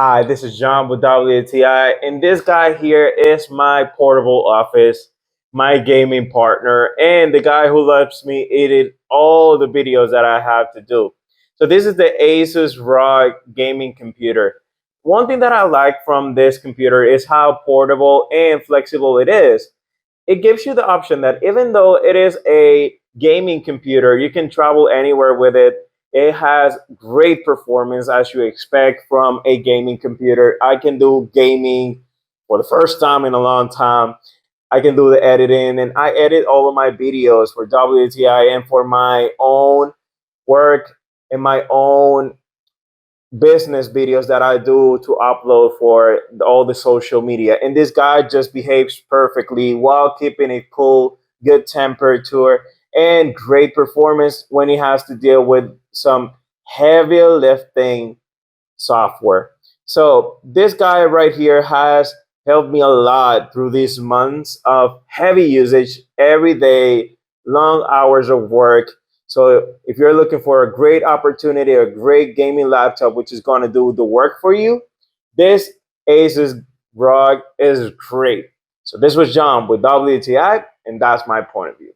Hi, this is John with WTI, and this guy here is my portable office, my gaming partner, and the guy who lets me edit all the videos that I have to do. So this is the ASUS ROG gaming computer. One thing that I like from this computer is how portable and flexible it is. It gives you the option that even though it is a gaming computer, you can travel anywhere with it. It has great performance as you expect from a gaming computer. I can do gaming for the first time in a long time. I can do the editing, and I edit all of my videos for WTI and for my own work and my own business videos that I do to upload for all the social media. And this guy just behaves perfectly while keeping a cool, good temperature and great performance when he has to deal with some heavy lifting software. So this guy right here has helped me a lot through these months of heavy usage every day, long hours of work. So if you're looking for a great opportunity, a great gaming laptop, which is going to do the work for you, this Asus ROG is great. So this was John with WTI, and that's my point of view.